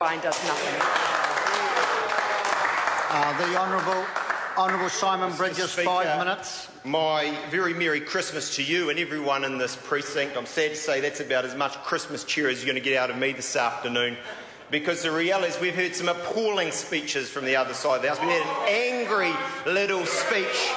Does nothing. The Honourable Simon Bridges, Speaker, 5 minutes. My very Merry Christmas to you and everyone in this precinct. I'm sad to say that's about as much Christmas cheer as you're going to get out of me this afternoon, because the reality is we've heard some appalling speeches from the other side of the House. We had an angry little speech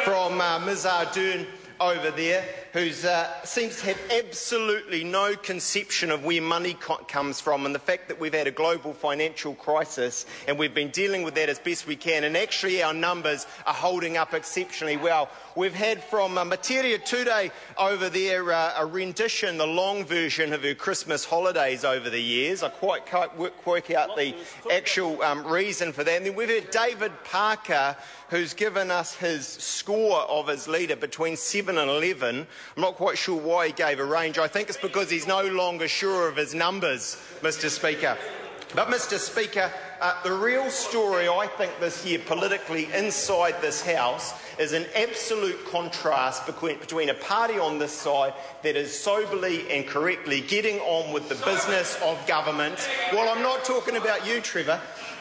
from Ms Ardern over there, who seems to have absolutely no conception of where money comes from, and the fact that we've had a global financial crisis and we've been dealing with that as best we can, and actually our numbers are holding up exceptionally well. We've had from Materia Tude over there a rendition, the long version of her Christmas holidays over the years. I can't work out the actual reason for that. And then we've had David Parker, who's given us his score of his leader between 7 and 11. I'm not quite sure why he gave a range. I think it's because he's no longer sure of his numbers, Mr Speaker. But, Mr Speaker, the real story, I think, this year politically inside this House is an absolute contrast between a party on this side that is soberly and correctly getting on with the business of government. Well, I'm not talking about you, Trevor,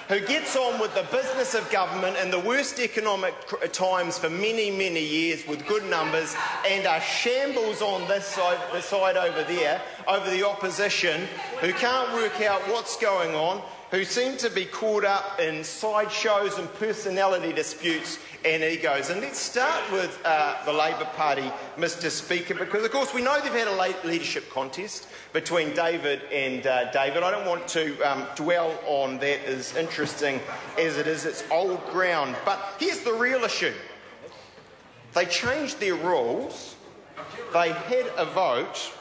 who gets on with the business of government in the worst economic times for many, many years with good numbers, and are shambles on this side, the side over there, over the opposition, who can't work out what's going on, who seem to be caught up in sideshows and personality disputes and egos. And let's start with the Labor Party, Mr Speaker, because of course we know they've had a leadership contest between David and David. I don't want to dwell on that, as interesting as it is. It's old ground. But here's the real issue. They changed their rules, they had a vote,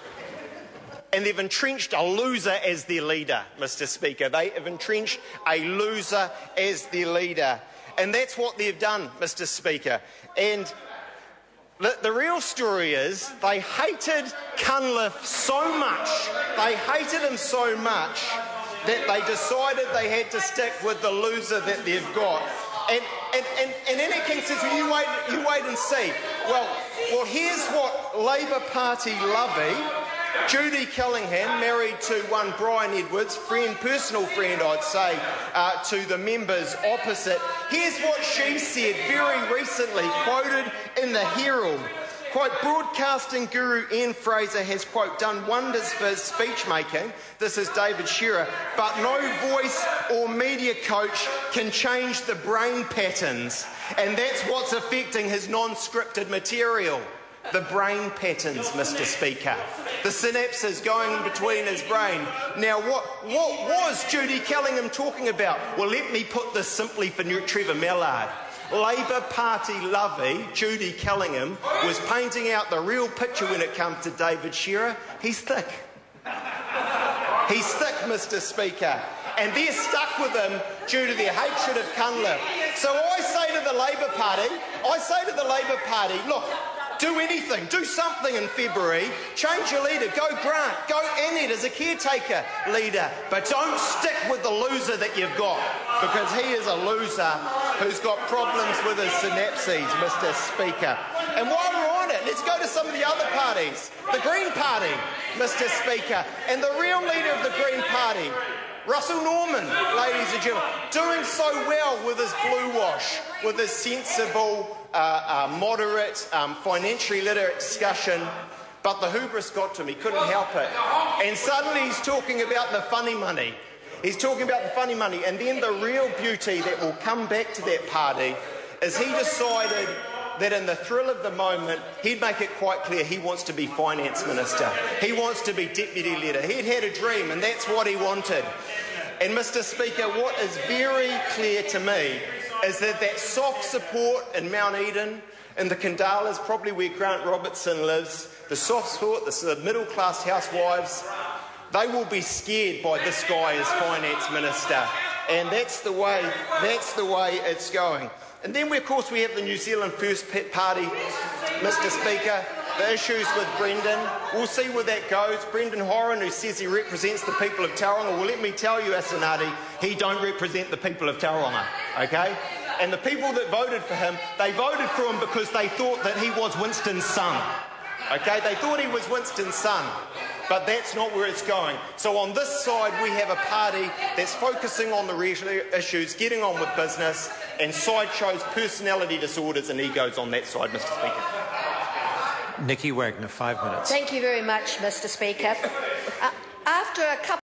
and they've entrenched a loser as their leader, Mr Speaker. They have entrenched a loser as their leader. And that's what they've done, Mr Speaker. And the real story is they hated Cunliffe so much, they hated him so much, that they decided they had to stick with the loser that they've got. And Anna King says, well, you wait and see. Well, here's what Labor Party lovey, Judy Kellingham, married to one Brian Edwards, personal friend, I'd say, to the members opposite. Here's what she said very recently, quoted in the Herald. Quote, broadcasting guru Ian Fraser has, quote, done wonders for his speech making. This is David Shearer. But no voice or media coach can change the brain patterns. And that's what's affecting his non-scripted material. The brain patterns, Mr Speaker. The synapses going in between his brain. Now, what was Judy Kellingham talking about? Well, let me put this simply for Trevor Mallard. Labor Party lovey Judy Kellingham was painting out the real picture when it comes to David Shearer. He's thick. He's thick, Mr Speaker. And they're stuck with him due to their hatred of Cunliffe. So I say to the Labor Party, look, do anything, do something in February, change your leader, go Grant, go Annette as a caretaker leader, but don't stick with the loser that you've got, because he is a loser who's got problems with his synapses, Mr Speaker. And while we're on it, let's go to some of the other parties. The Green Party, Mr Speaker, and the real leader of the Green Party, Russell Norman, ladies and gentlemen, doing so well with his blue wash, with his sensible, moderate, financially literate discussion, but the hubris got to him. He couldn't help it. And suddenly he's talking about the funny money. He's talking about the funny money. And then the real beauty that will come back to that party is he decided that in the thrill of the moment, he'd make it quite clear he wants to be finance minister. He wants to be deputy leader. He'd had a dream, and that's what he wanted. And, Mr Speaker, what is very clear to me is that soft support in Mount Eden, in the Kandalas, probably where Grant Robertson lives, the soft support, the middle-class housewives, they will be scared by this guy as finance minister. And that's the way it's going. And then, of course, we have the New Zealand First Party, Mr Speaker, the issues with Brendan. We'll see where that goes. Brendan Horan, who says he represents the people of Tauranga, well, let me tell you, Asanati, he don't represent the people of Tauranga, okay? And the people that voted for him, they voted for him because they thought that he was Winston's son, okay? They thought he was Winston's son. but that's not where it's going. So on this side, we have a party that's focusing on the real issues, getting on with business, and sideshows personality disorders and egos on that side, Mr. Speaker. Nikki Wagner, 5 minutes. Thank you very much, Mr. Speaker. After a couple